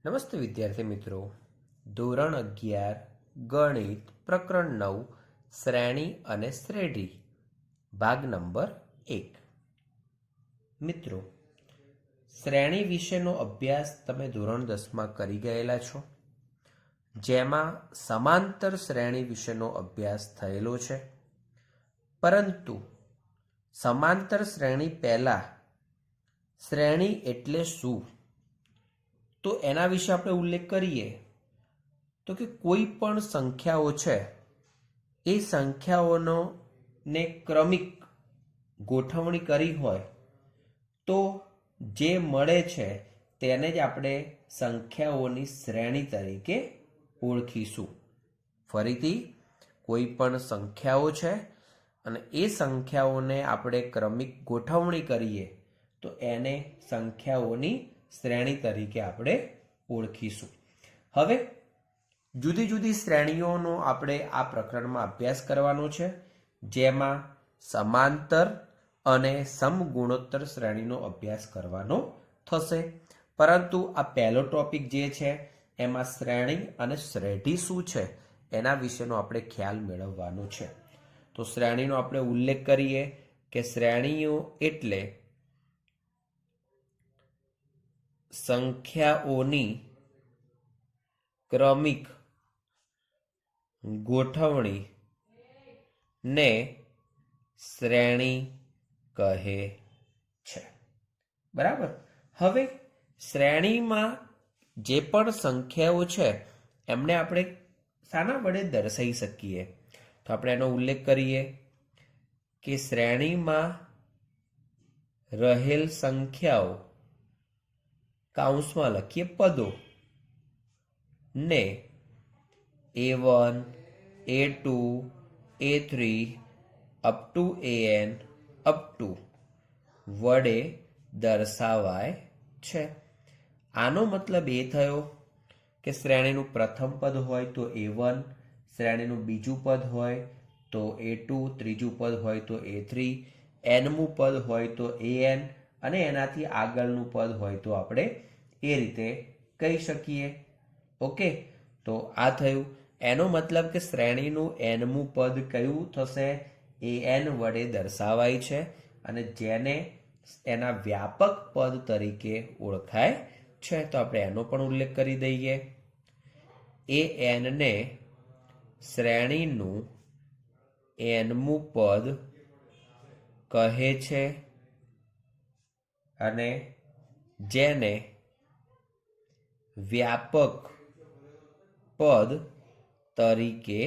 નમસ્તે વિદ્યાર્થી મિત્રો. ધોરણ 11 ગણિત પ્રકરણ 9 શ્રેણી અને શ્રેઢી ભાગ નંબર 1. મિત્રો, શ્રેણી વિશેનો અભ્યાસ તમે ધોરણ 10માં કરી ગયેલા છો, જેમાં સમાંતર શ્રેણી વિશેનો અભ્યાસ થયેલો છે. પરંતુ સમાંતર શ્રેણી પહેલા શ્રેણી એટલે શું, તો એના વિશે આપણે ઉલ્લેખ કરીએ તો કે કોઈ પણ સંખ્યાઓ છે એ સંખ્યાઓનો ને ક્રમિક ગોઠવણી કરી હોય તો જે મળે છે તેને જ આપણે સંખ્યાઓની શ્રેણી તરીકે ઓળખીશું. ફરીથી, કોઈ પણ સંખ્યાઓ છે અને એ સંખ્યાઓને આપણે ક્રમિક ગોઠવણી કરીએ તો એને સંખ્યાઓની શ્રેણી તરીકે આપણે ઓળખીશું. હવે જુદી જુદી શ્રેણીઓનો આપણે આ પ્રકરણમાં અભ્યાસ કરવાનો છે, જેમાં સમાંતર અને સમગુણોત્તર શ્રેણીનો અભ્યાસ કરવાનો થશે. પરંતુ આ પહેલો ટોપિક જે છે એમાં શ્રેણી અને શ્રેઢી શું છે એના વિશેનો આપણે ખ્યાલ મેળવવાનો છે. તો શ્રેણીનો આપણે ઉલ્લેખ કરીએ કે શ્રેણીઓ એટલે સંખ્યાઓની ક્રમિક ગોઠવણી ને શ્રેણી કહે છે. બરાબર. હવે શ્રેણીમાં જે પણ સંખ્યાઓ છે એમને આપણે શાના વડે દર્શાવી શકીએ, તો આપણે એનો ઉલ્લેખ કરીએ કે શ્રેણીમાં રહેલ સંખ્યાઓ કૌંસમાં લખીએ પદો ને A1, A2, A3 up to AN up two વડે દર્શાવાય છે. આનો મતલબ એ થયો કે શ્રેણીનું પ્રથમ પદ હોય તો A1, શ્રેણીનું બીજું પદ હોય તો A2, ત્રીજું પદ હોય તો A3, nમું પદ હોય તો AN અને એનાથી આગળનું પદ હોય તો આપણે એ રીતે કહી શકીએ. ઓકે, તો આ થયું. એનો મતલબ કે શ્રેણીનું nમું પદ કયું થશે? AN વડે દર્શાવાય છે અને જેને એના વ્યાપક પદ તરીકે ઓળખાય છે. તો આપણે એનો પણ ઉલ્લેખ કરી દઈએ. AN ને શ્રેણીનું nમું પદ કહે છે અને જેને વ્યાપક પદ તરીકે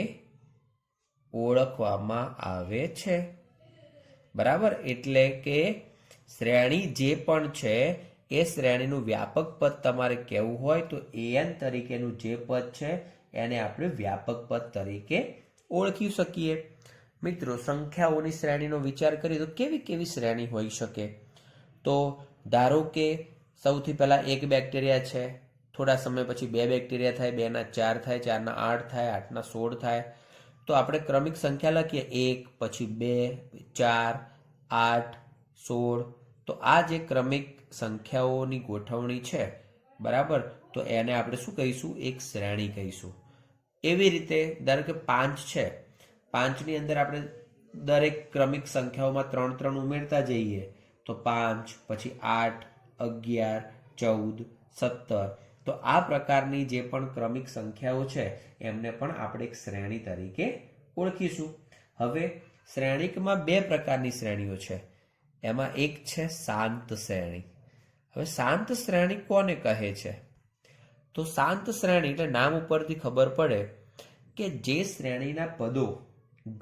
ઓળખવામાં આવે છે. બરાબર. એટલે કે શ્રેણી જે પણ છે એ શ્રેણીનું વ્યાપક પદ તમારે કહેવું હોય તો AN તરીકેનું જે પદ છે એને આપણે વ્યાપક પદ તરીકે ઓળખી શકીએ. મિત્રો, સંખ્યાઓની શ્રેણીનો વિચાર કરીએ તો કેવી કેવી શ્રેણી હોઈ શકે? તો ધારો કે સૌથી પહેલા એક બેક્ટેરિયા છે, થોડા સમય પછી બે બેક્ટેરિયા થાય, 2 ના 4 થાય, 4 ના 8 થાય, 8 ના 16 થાય. તો આપણે ક્રમિક સંખ્યા લખીએ 1, પછી 2, 4, 8, 16. તો આ જે ક્રમિક સંખ્યાઓની ગોઠવણી છે, બરાબર, તો એને આપણે શું કહીશું? એક શ્રેણી કહીશું. એવી રીતે ધારો કે 5 છે, 5ની અંદર આપણે દરેક ક્રમિક સંખ્યાઓમાં 3 3 ઉમેરતા જઈએ તો 5, પછી 8, 11, 14, 17. તો આ પ્રકારની જે પણ ક્રમિક સંખ્યાઓ છે એમને પણ આપણે એક શ્રેણી તરીકે ઓળખીશું. હવે શ્રેણીકમાં બે પ્રકારની શ્રેણીઓ છે. એમાં એક છે શાંત શ્રેણી. હવે શાંત શ્રેણી કોને કહે છે? તો શાંત શ્રેણી એટલે નામ ઉપરથી ખબર પડે કે જે શ્રેણીના પદો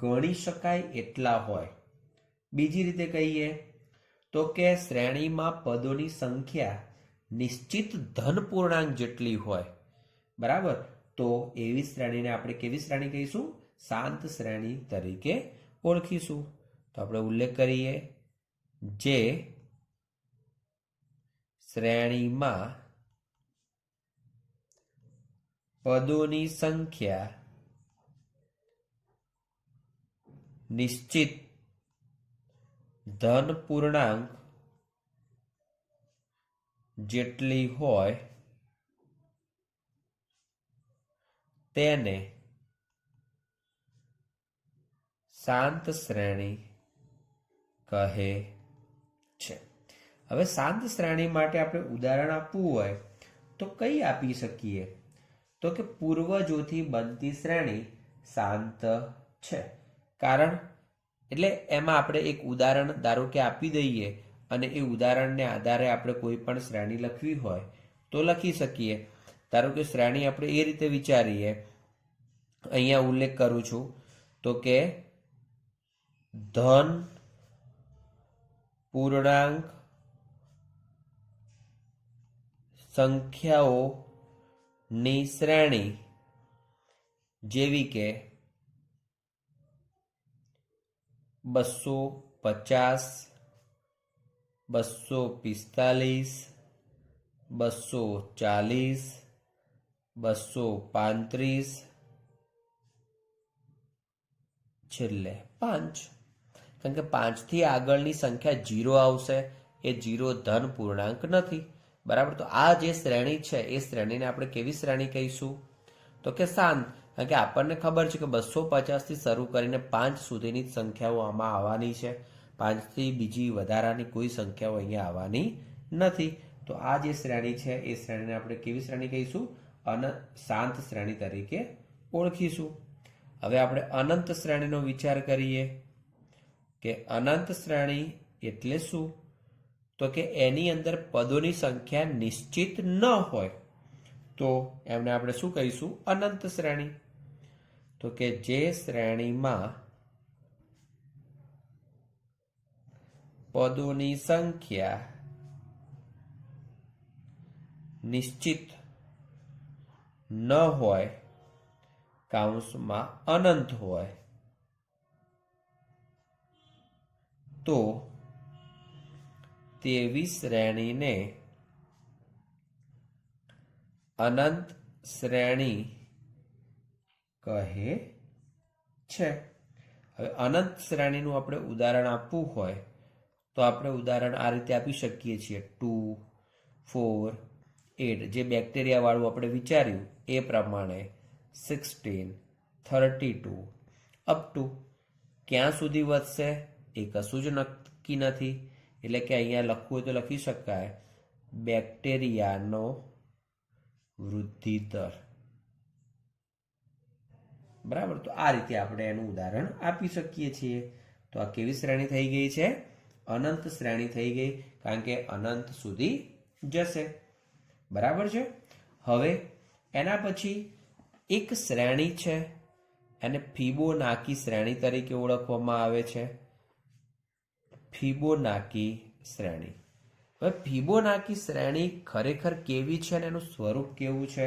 ગણી શકાય એટલા હોય. બીજી રીતે કહીએ તો કે શ્રેણીમાં પદોની સંખ્યા નિશ્ચિત ધન પૂર્ણાંક જેટલી હોય. બરાબર. તો એવી શ્રેણીને આપણે કેવી શ્રેણી કહીશું? શાંત શ્રેણી તરીકે ઓળખીશું. તો આપણે ઉલ્લેખ કરીએ, જે શ્રેણીમાં પદોની સંખ્યા નિશ્ચિત ધન પૂર્ણાંક જેટલી હોય તેને શાંત શ્રેણી કહે છે. હવે શાંત શ્રેણી માટે આપણે ઉદાહરણ આપવું હોય તો કઈ આપી શકીએ? તો કે પૂર્વજોથી બનતી શ્રેણી શાંત છે. કારણ એટલે એમાં આપણે એક ઉદાહરણ ધારો કે આપી દઈએ અને એ ઉદાહરણને આધારે આપણે કોઈ પણ શ્રેણી લખવી હોય તો લખી શકીએ. ધારો કે શ્રેણી આપણે એ રીતે વિચારીએ, અહીંયા ઉલ્લેખ કરું છું તો કે ધન, પૂર્ણાંક, સંખ્યાઓની શ્રેણી જેવી કે 250, 245, 240, 235, છેલ્લે 5. કારણ કે 5 થી આગળની સંખ્યા 0 આવશે, એ 0 ધન પૂર્ણાંક નથી. બરાબર, તો આ જે શ્રેણી છે એ શ્રેણીને આપણે કેવી શ્રેણી કહીશું? તો કે શાંત. કારણ કે આપણને ખબર છે કે 250 થી શરૂ કરીને 5 સુધીની સંખ્યાઓ આમાં આવવાની છે. 5 થી બીજી વધારાની કોઈ સંખ્યાઓ અહીંયા આવવાની નથી. તો આ જે શ્રેણી છે એ શ્રેણીને આપણે કેવી શ્રેણી કહીશું? શાંત શ્રેણી તરીકે ઓળખીશું. હવે આપણે અનંત શ્રેણીનો વિચાર કરીએ કે અનંત શ્રેણી એટલે શું? તો કે એની અંદર પદોની સંખ્યા નિશ્ચિત ન હોય તો એમને આપણે શું કહીશું? અનંત શ્રેણી. તો કે જે શ્રેણીમાં પદોની સંખ્યા નિશ્ચિત ન હોય, કૌંસમાં અનંત હોય, તો તેવી શ્રેણીને અનંત શ્રેણી કહે છે. હવે અનંત શ્રેણીનું આપણે ઉદાહરણ આપવું હોય તો આપણે ઉદાહરણ આ રીતે આપી શકીએ છીએ: 2, 4, 8. જે બેક્ટેરિયા વાળું આપણે વિચાર્યું એ પ્રમાણે 16, 32 અપ ટુ ક્યાં સુધી વધશે એ કશું જ નક્કી નથી. એટલે કે અહીંયા લખવું હોય તો લખી શકાય બેક્ટેરિયાનો વૃદ્ધિ દર. બરાબર, તો આ રીતે આપણે એનું ઉદાહરણ આપી શકીએ છીએ. તો આ કેવી શ્રેણી થઈ ગઈ છે? અનંત શ્રેણી થઈ ગઈ, કારણ કે અનંત સુધી જશે. બરાબર છે. હવે એના પછી એક શ્રેણી છે, એને ફિબોનાકી શ્રેણી તરીકે ઓળખવામાં આવે છે. ફિબોનાકી શ્રેણી. હવે ફિબોનાકી શ્રેણી ખરેખર કેવી છે અને એનું સ્વરૂપ કેવું છે?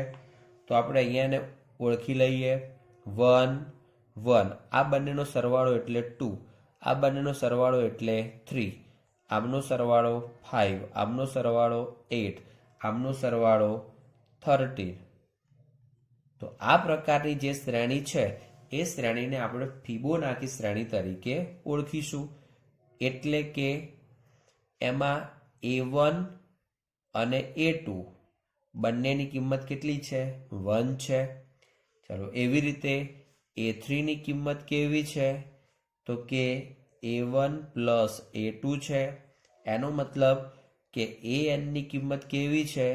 તો આપણે અહીંયા એને ઓળખી લઈએ. 1, 1, આ બંનેનો સરવાળો એટલે 2, આ બંનેનો સરવાળો એટલે 3, આમનો સરવાળો 5, આમનો સરવાળો 8, આમનો સરવાળો 13. તો આ પ્રકારની જે શ્રેણી છે એ શ્રેણીને આપણે ફિબોનાકી શ્રેણી તરીકે ઓળખીશું. એટલે કે એમાં A1 અને A2 બંનેની કિંમત કેટલી છે? 1 છે. ચાલો, એવી રીતે A3 ની કિંમત કેવી છે? તો કે A1 પ્લસ A2 છે. એનો મતલબ કે AN ની કિંમત કેવી છે?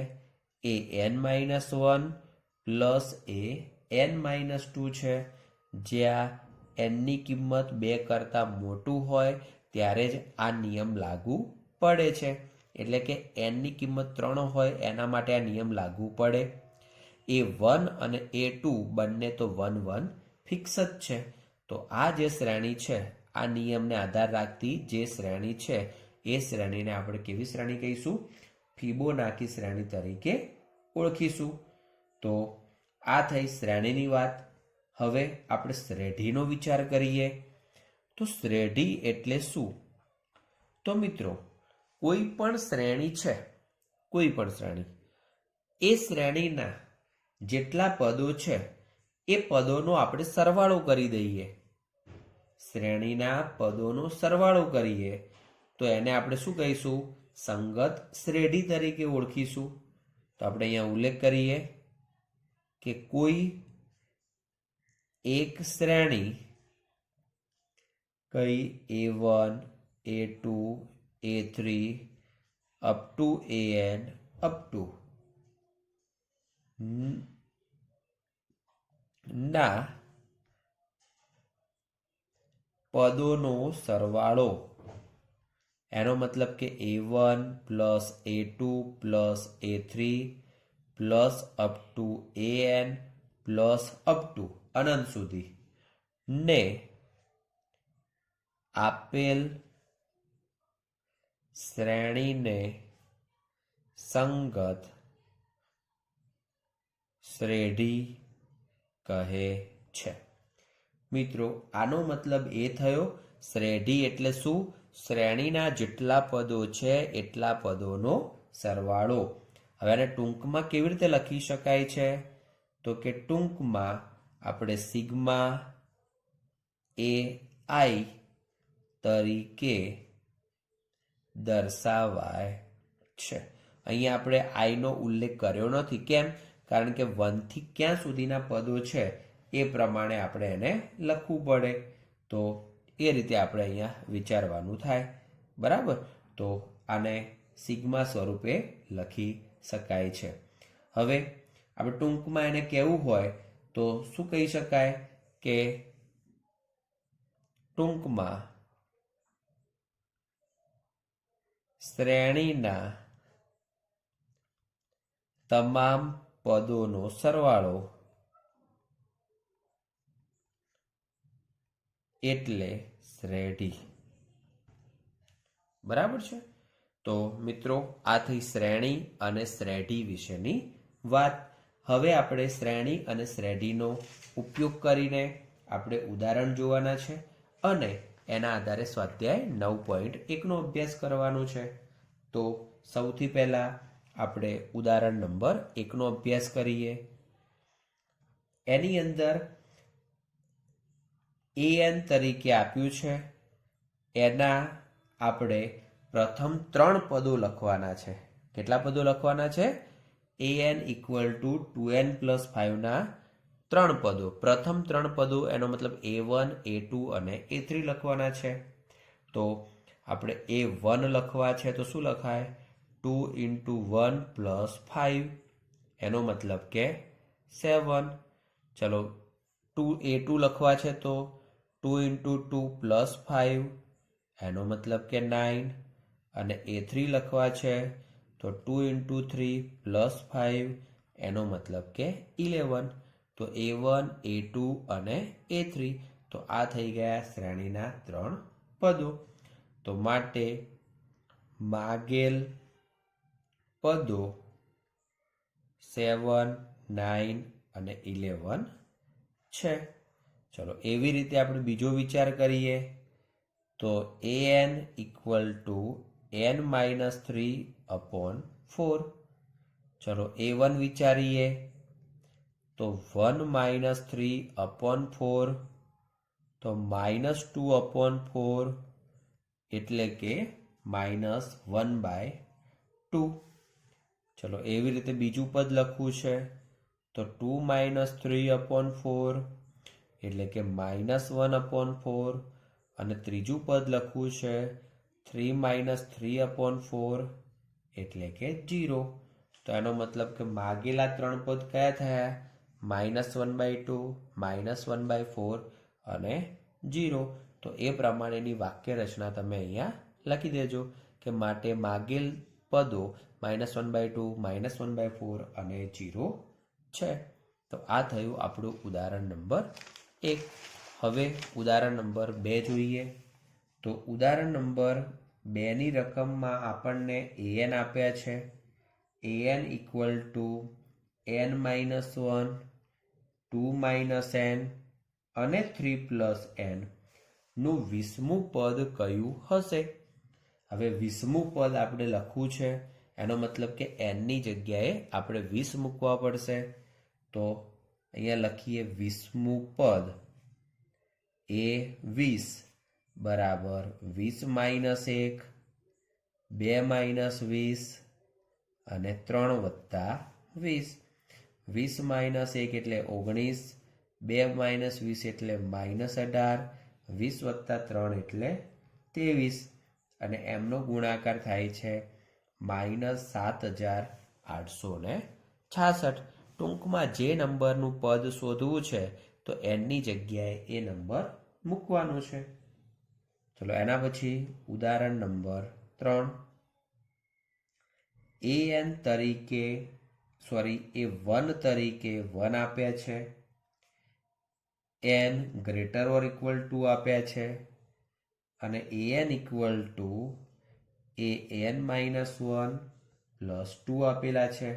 AN-1 પ્લસ AN-2 છે. જ્યાં n ની કિંમત 2 કરતાં મોટું હોય ત્યારે જ આ નિયમ લાગુ પડે છે. એટલે કે n ની કિંમત 3 હોય એના માટે આ નિયમ લાગુ પડે. A1 અને A2 બંને તો 1, 1 ફિક્સ જ છે. તો આ જે શ્રેણી છે, આ નિયમને આધાર રાખતી જે શ્રેણી છે એ શ્રેણીને આપણે કેવી શ્રેણી કહીશું? ફિબોનાકી શ્રેણી તરીકે ઓળખીશું. તો આ થઈ શ્રેણીની વાત. હવે આપણે શ્રેઢીનો વિચાર કરીએ તો શ્રેઢી એટલે શું? તો મિત્રો, કોઈ પણ શ્રેણી છે, કોઈ પણ શ્રેણી, એ શ્રેણીના જેટલા પદો છે એ પદોનો આપણે સરવાળો કરી દઈએ. શ્રેણીના પદોનો સરવાળો કરીએ તો એને આપણે શું કહીશું? સંગત શ્રેઢી તરીકે ઓળખીશું. તો આપણે અહીંયા ઉલ્લેખ કરીએ કે કોઈ એક શ્રેણી કઈ A1 A2 A3 up to AN up to ના પદોનો સરવાળો, એનો મતલબ કે A1 plus A2 plus A3 plus up to AN plus up to અનંત સુધી ને આપેલ શ્રેણીને સંગત શ્રેઢી કહે છે. મિત્રો આનો મતલબ એ થયો, શ્રેઢી એટલે શું? શ્રેણીના જેટલા પદો છે એટલા પદોનો સરવાળો. હવે આને ટૂંકમાં કેવી રીતે લખી શકાય છે? તો કે ટૂંકમાં આપણે સિગ્મા એ આઈ તરીકે દર્શાવાય છે. અહીંયા આપણે આઈનો ઉલ્લેખ કર્યો નથી. કેમ? કારણ કે 1 થી ક્યાં સુધીના પદો છે એ પ્રમાણે આપણે એને લખવું પડે. તો એ રીતે આપણે અહીંયા વિચારવાનું થાય. બરાબર? તો આને સિગ્મા સ્વરૂપે લખી શકાય છે. હવે આપણે ટૂંકમાં એને કહેવું હોય તો શું કહી શકાય? કે ટૂંકમાં શ્રેણીના તમામ પદોનો સરવાળો એટલે શ્રેઢી. બરાબર છે? તો મિત્રો આ થઈ શ્રેણી અને શ્રેઢી વિશેની વાત. હવે આપણે શ્રેણી અને શ્રેઢીનો ઉપયોગ કરીને આપણે ઉદાહરણ જોવાના છે અને એના આધારે સ્વાધ્યાય 9.1નો અભ્યાસ કરવાનો છે. તો સૌથી પહેલા આપણે ઉદાહરણ નંબર 1નો અભ્યાસ કરીએ. એની અંદર AN તરીકે આપ્યું છે. એના આપણે પ્રથમ 3 પદો લખવાના છે. કેટલા પદો લખવાના છે? AN equal to 2n plus 5ના 3 પદો. પ્રથમ 3 પદો એનો મતલબ A1 A2 અને A3 લખવાના છે. તો આપણે A1 લખવા છે તો શું લખાય? 2 into 1 plus 5, એનો મતલબ કે 7. ચલો A2 લખવા છે તો 2 into 2 plus 5, એનો મતલબ કે 9. અને A3 લખવા છે તો 2 into 3 plus 5, એનો મતલબ કે 11. તો A1 A2 અને A3. તો આ થઈ ગયા શ્રેણીના 3 પદો. તો માટે માગેલ પદો 7, 9 અને 11 છે. ચલો એવી રીતે આપણે બીજો વિચાર કરીએ. તો AN ઇક્વલ ટુ n-3/4. ચલો A1 વિચારીએ તો 1-3/4 તો -2/4 એટલે કે -1/2. ચલો એવી રીતે બીજું પદ લખવું છે તો 2 - 3/4 એટલે કે -1/4. અને ત્રીજું પદ લખવું છે 3 - 3/4 એટલે કે 0. તો એનો મતલબ કે માગેલા 3 પદ કયા થયા? -1/2, -1/4 અને 0. તો એ પ્રમાણેની વાક્ય રચના તમે અહીંયા લખી દેજો કે માટે માગેલ પદો -1/2, -1/4 અને 0 છે. તો આ થયું આપણું ઉદાહરણ નંબર 1. હવે ઉદાહરણ નંબર 2 જોઈએ. તો ઉદાહરણ નંબર 2ની રકમમાં આપણને AN આપ્યા છે. AN equal two n-1, 2 - n અને 3 + n નું 20મું પદ કયું હશે? હવે 20મું પદ આપણે લખવું છે. એનો મતલબ કે nની જગ્યાએ આપણે 20 મૂકવા પડશે. તો અહીંયા લખીએ 20મું પદ એ 20 બરાબર 20 - 1, 2 - 20 અને 3 + 20. 20 - 1 એટલે 19, 2 - 20 એટલે -18, 20 + 3 એટલે 23 અને એમનો ગુણાકાર થાય છે -7866. ટૂંકમાં જે નંબરનું પદ શોધવું છે તો એનની જગ્યાએ એ નંબર મૂકવાનો છે. ચલો એના પછી ઉદાહરણ નંબર 3. an તરીકે A1 તરીકે 1 આપ્યા છે, n > આપ્યા છે અને an = an-1 + 2 આપેલા છે.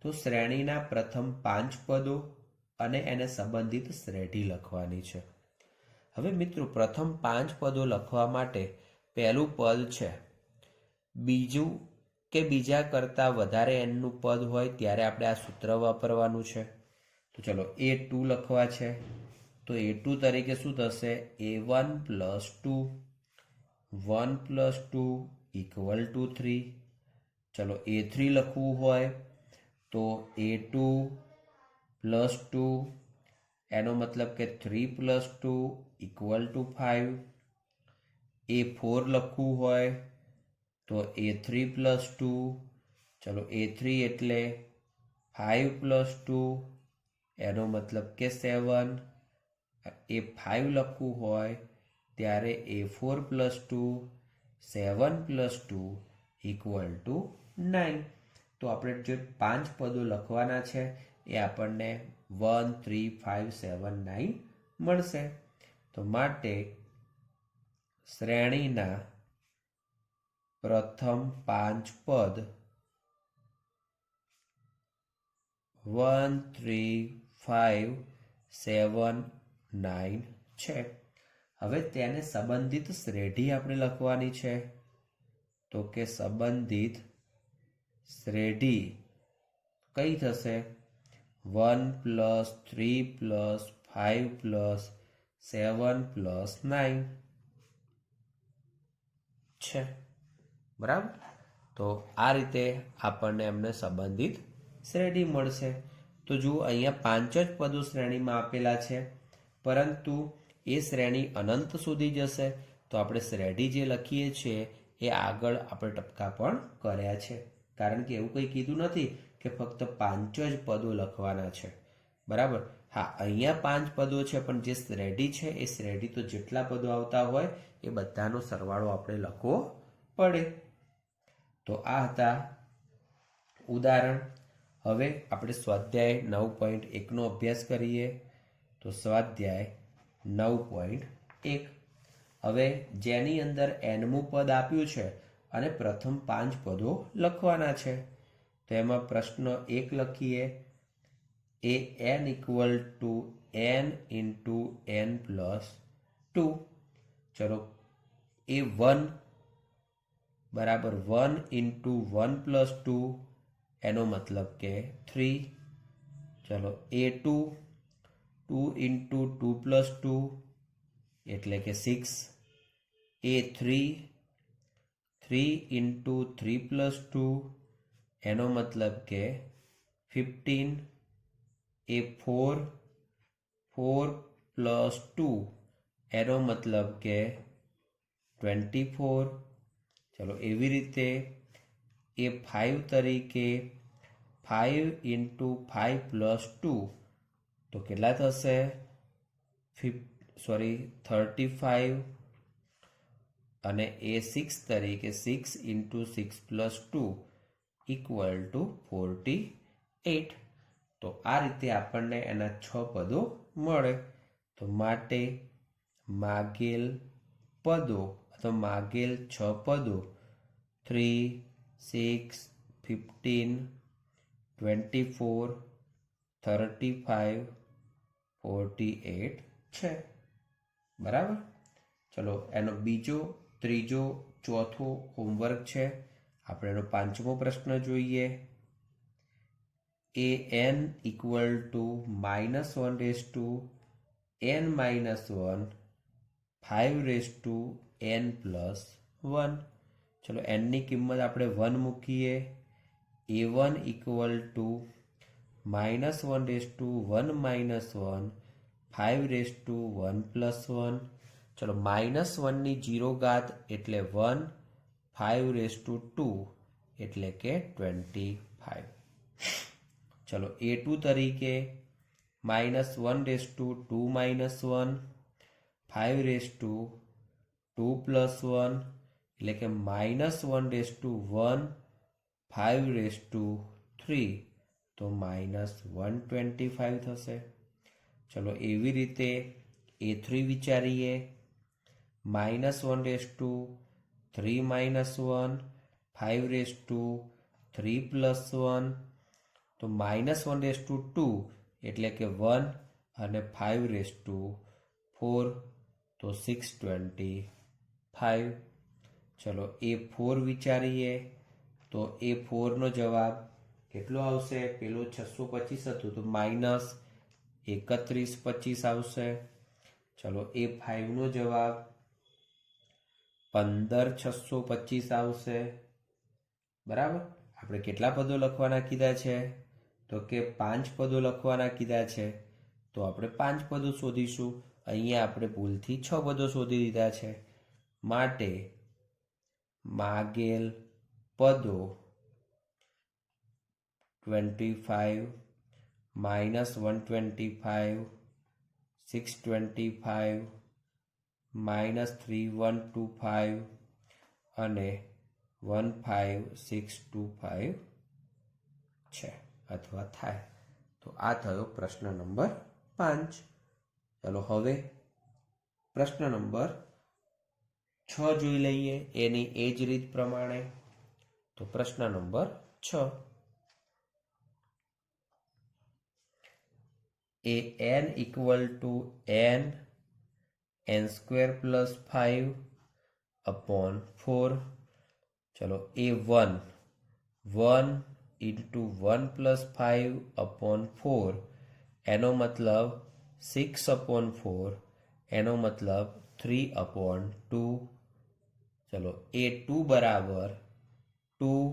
તો શ્રેણીના પ્રથમ 5 પદો અને એને સંબંધિત શ્રેઢી લખવાની છે. હવે મિત્રો પ્રથમ 5 પદો લખવા માટે પહેલું પદ છે, બીજું કે બીજા કરતાં વધારે એનનું પદ હોય ત્યારે આપણે આ સૂત્ર વાપરવાનું છે. તો ચલો A2 લખવા છે, તો A2 તરીકે શું થશે? A1 + 2, 1 + 2 = 3. ચલો A3 લખવું હોય તો A2 + 2, એનો મતલબ કે 3 + 2 = 5. A4 લખવું હોય તો A3 + 2, ચલો A3 એટલે 5 + 2, એનો મતલબ કે 7. A5 લખવું હોય ત્યારે A4 + 2, 7 + 2 = 9. તો આપણે જે 5 પદો લખવાના છે એ આપણને 1, 3, 5, 7, 9 મળશે. તો માટે શ્રેણીના પ્રથમ 5 પદ 1, 3, 5, 7, 9 છે. હવે તેને સંબંધિત શ્રેઢી આપણે લખવાની છે. તો કે સંબંધિત શ્રેઢી કઈ થશે? 1 + 3 + 5 + 7 + 9 છે. બરાબર? તો આ રીતે આપણને એમને સંબંધિત શ્રેઢી મળશે. તો જુઓ અહીંયા 5 જ પદો શ્રેણીમાં આપેલા છે, પરંતુ એ શ્રેણી અનંત સુધી જશે તો આપણે શ્રેઢી જે લખીએ છીએ એ આગળ આપણે ટપકા પણ કર્યા છે, કારણ કે એવું કંઈ કીધું નથી કે ફક્ત 5 જ પદો લખવાના છે. બરાબર? હા, અહીંયા 5 પદો છે, પણ જે શ્રેઢી છે એ શ્રેઢી તો જેટલા પદો આવતા હોય એ બધાનો સરવાળો આપણે લખવો પડે. તો આ હતા ઉદાહરણ. હવે આપણે સ્વાધ્યાય 9.1નો અભ્યાસ કરીએ. તો સ્વાધ્યાય 9.1. હવે જેની અંદર nમું પદ આપ્યું છે અને પ્રથમ 5 પદો લખવાના છે. તો એમાં પ્રશ્ન 1 લખીએ. an = n × n + 2. ચલો A1 = 1 × 1 + 2, એનો મતલબ કે 3. ચલો A2 2 × 2 + 2 એટલે કે 6. A3 3 × 3 + 2, એનો મતલબ કે 15. A4 4 + 2, એનો મતલબ કે 24. ચલો એવી રીતે A5 તરીકે 5 × 5 + 2, તો કેટલા થશે? 35. અને A6 તરીકે 6 × 6 + 2 = 48. તો આ રીતે આપણને એના 6 પદો મળે. તો માટે માગેલ પદો અથવા માગેલ 6 પદો 3, 6, 15, 24, 35, 48 છે. બરાબર? ચલો એનો બીજો, ત્રીજો, ચોથો હોમવર્ક છે. આપણે એનો 5મો પ્રશ્ન જોઈએ. an = -1n - 1 5n + 1. ચલો nની કિંમત આપણે 1 મૂકીએ. A1 = -1 - 1 - 1 5^1 + 1. ચલો -1 ની 0 ઘાત એટલે 1, 5^2 એટલે કે 25. ચલો A2 તરીકે -1^2 - 1, 5^2 + 1 એટલે કે -1^1, 5^3 તો -125 થશે. ચલો એવી રીતે A3 વિચારીએ, -1^3 - 1, 5^3 + 1 તો -1^2 એટલે કે 1 અને 5^4 તો 625. ચલો A4 વિચારીએ તો A4 નો જવાબ કેટલો આવશે? પેલો 625 હતું તો -3125 આવશે. ચલો A5 નો જવાબ 15625 આવશે. બરાબર. આપણે કેટલા પદો લખવાના કીધા છે? તો કે 5 પદો લખવાના કીધા છે. તો આપણે 5 પદો શોધીશું. અહીંયા આપણે ભૂલથી 6 પદો શોધી દીધા છે. માટે માગેલ પદો 25 -125, 625, -3125 અને 15625 છે અથવા થાય. તો આ થયો પ્રશ્ન નંબર 5. ચલો હવે પ્રશ્ન નંબર 6 જોઈ લઈએ એની એ જ રીત પ્રમાણે. તો પ્રશ્ન નંબર 6, an = n² + 5/4. ચલો A1 1 × 1 + 5/4 એનો મતલબ 6/4 એનો મતલબ 3/2. ચલો A2 બરાબર 2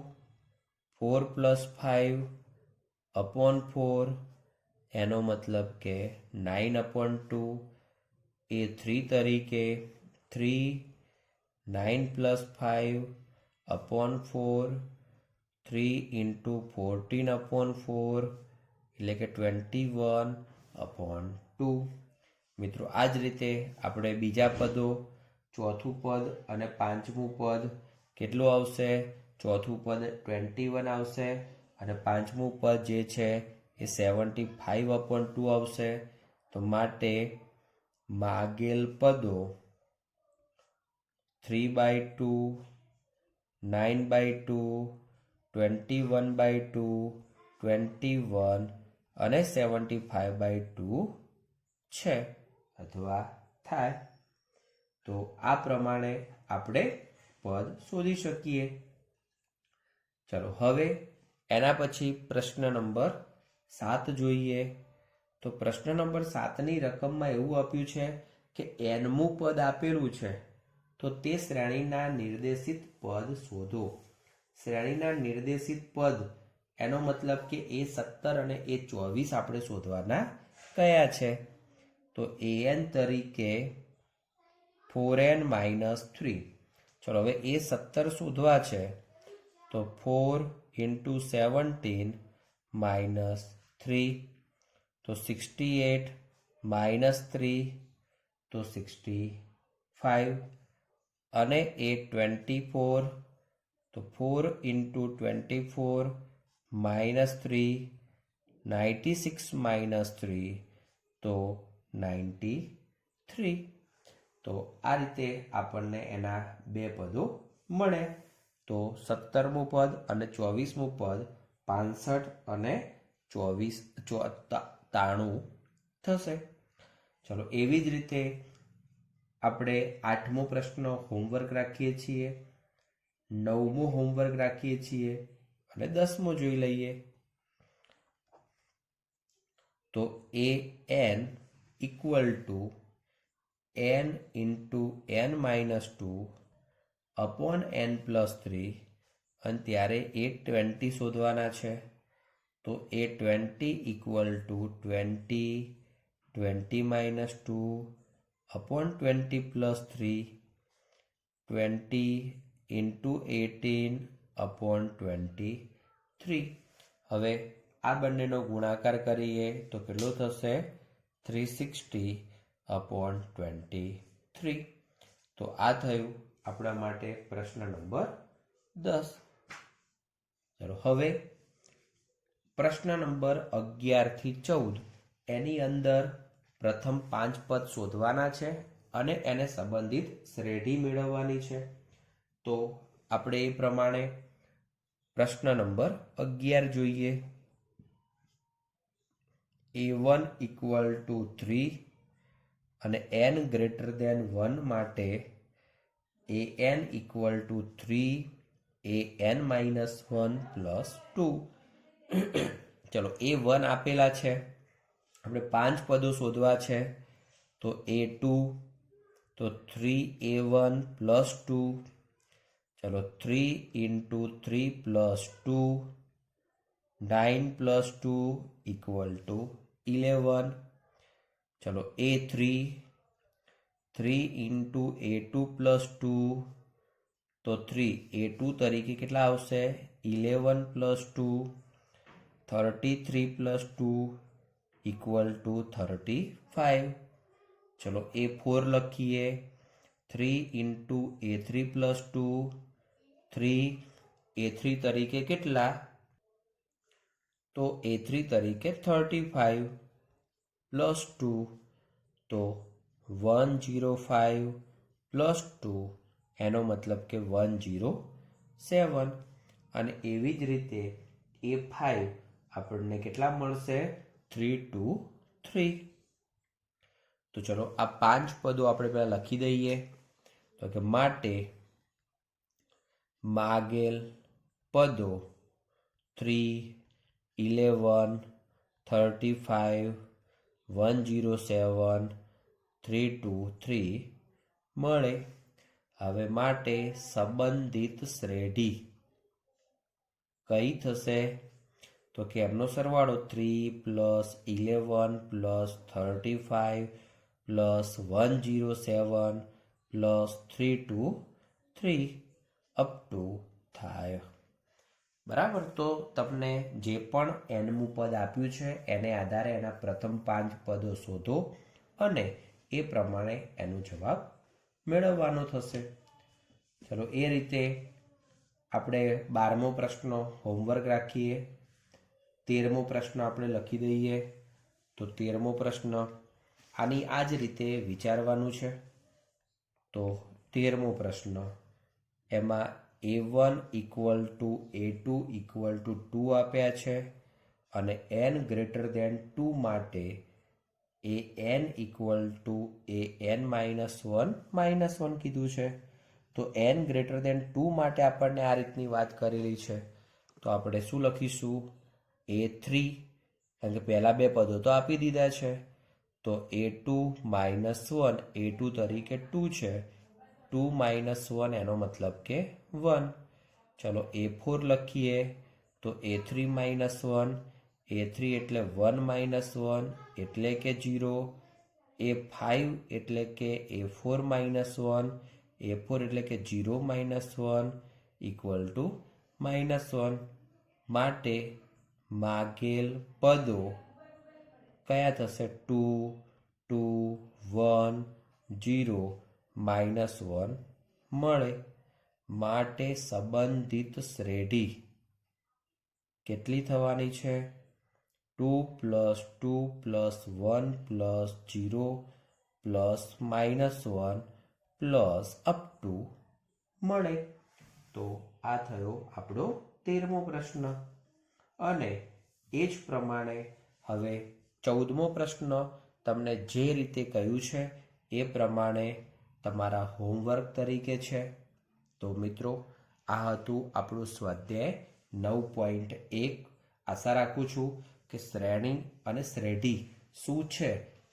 4 + 5/4 એનો મતલબ કે 9/2. A3 તરીકે 3 9 + 5/4 3 × 14/4 એટલે કે 21/2. મિત્રો આ જ રીતે આપણે બીજા પદો, ચોથું પદ અને પાંચમું પદ કેટલું આવશે? ચોથું પદ 21 આવશે અને પાંચમું પદ જે છે એ 75/2 આવશે. તો માટે માગેલ પદો 3/2, 9/2, 21/2, 21 અને 75/2 છે અથવા થાય. તો આ પ્રમાણે આપણે પદ શોધી શકીએ. ચલો હવે એના પછી પ્રશ્ન નંબર 7 જોઈએ. તો પ્રશ્ન નંબર 7ની રકમમાં એવું આપ્યું છે કે nમું પદ આપેલું છે તો તે શ્રેણીના નિર્દેશિત પદ શોધો. શ્રેણીના નિર્દેશિત પદ એનો મતલબ કે A17 અને A24 આપણે શોધવાના કયા છે. તો an તરીકે 4n - 3. ચલો હવે A17 શોધવા છે તો 4 × 17 - 3 તો 68 - 3 તો 65 અને A24 તો 4 × 24 - 3 96 - 3 તો 93. તો આ રીતે આપણને એના બે પદો મળે. તો 17મું પદ અને 24મું પદ 65 અને 93 થશે. ચલો એવી જ રીતે આપણે 8મો પ્રશ્ન હોમવર્ક રાખીએ છીએ, 9મો હોમવર્ક રાખીએ છીએ અને 10મો જોઈ લઈએ. તો an = n × n - 2/n + 3 અને ત્યારે A20 શોધવાના છે. તો A20 = 20, 20 minus 2 upon 20 plus 3, 20 into 18 upon 23. હવે આ બંનેનો ગુણાકાર કરીએ તો કેટલો થશે 360 upon 23. તો આ થયું આપણા માટે પ્રશ્ન નંબર 10. ચલો હવે પ્રશ્ન નંબર 11 થી 14 એની અંદર પ્રથમ 5 પદ શોધવાના છે અને એને સંબંધિત શ્રેણી મેળવવાની છે. તો આપણે એ પ્રમાણે પ્રશ્ન નંબર 11 જોઈએ. a1 equal to 3 અને n greater than 1 માટે an equal to 3 an minus 1 plus 2. ચલો a1 આપેલા છે, આપણે 5 પદો શોધવા છે. તો a2 તો 3a1 plus 2. ચલો 3 into 3 plus 2, 9 plus 2 equal to 11. ચલો a3 3 into a2 plus 2 તો 3 a2 તરીકે કેટલા આવશે 11 plus 2, 33 plus 2 equal to 35. ચલો a4 લખીએ 3 into a3 plus 2, 3 a3 તરીકે કેટલા તો a3 તરીકે 35 plus 2 તો 105 plus 2 એનો મતલબ કે 107. અને એવી જ રીતે a5 આપણને કેટલા મળશે 323. તો ચલો આ 5 પદો આપણે પહેલા લખી દઈએ. તો કે માટે માગેલ પદો 3, 11, 35, 107, 323 મળે. હવે માટે સંબંધિત શ્રેણી કઈ થશે તો કે એમનો સરવાળો 3 plus 11 plus 35 plus 107 plus 323 up to થાય. બરાબર. તો તમને જે પણ એનમું પદ આપ્યું છે એને આધારે એના પ્રથમ 5 પદો શોધો અને એ પ્રમાણે એનો જવાબ મેળવવાનો થશે. ચલો એ રીતે આપણે 12મો પ્રશ્ન હોમવર્ક રાખીએ. 13મો પ્રશ્ન આપણે લખી દઈએ. તો 13મો પ્રશ્ન આની આ જ રીતે વિચારવાનું છે. તો 13મો પ્રશ્ન એમાં a1 equal to a2 equal to 2 આપ્યા છે અને n greater than 2 માટે an equal to an minus 1 કીધું છે. તો n greater than 2 માટે આપણને આ રીતની વાત કરેલી છે. તો આપણે શું લખીશું a3 કારણ કે પહેલા બે પદો તો આપી દીધા છે. તો a2 minus 1 a2 તરીકે 2 છે, 2 minus 1 એનો મતલબ કે 1. ચલો a4 લખીએ. તો a3 minus 1 a3 એટલે 1 minus 1 એટલે કે 0, a5 એટલે કે a4 minus 1 a4 એટલે કે 0 minus 1 equal to -1. માટે માગેલ પદો કયા થશે 2, 2, 1, 0, -1 મળે. માટે સંબંધિત શ્રેણી કેટલી થવાની છે 2 plus 2 plus 1 plus 0 plus -1 plus up to મળે. તો આ થયો આપણો 13મો પ્રશ્ન. અને એ જ પ્રમાણે હવે 14મો પ્રશ્ન તમને જે રીતે કહ્યું છે એ પ્રમાણે તમારા હોમવર્ક તરીકે છે. તો મિત્રો આ હતું આપણું સ્વાધ્યાય 9.1. આશા રાખું છું કે શ્રેણી અને શ્રેણી શું છે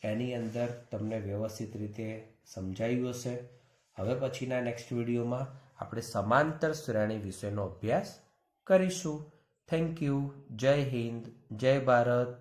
એની અંદર તમને વ્યવસ્થિત રીતે સમજાયું હશે. હવે પછીના નેક્સ્ટ વિડીયોમાં આપણે સમાંતર શ્રેણી વિશેનો અભ્યાસ કરીશું. Thank you. જય હિન્દ, જય ભારત.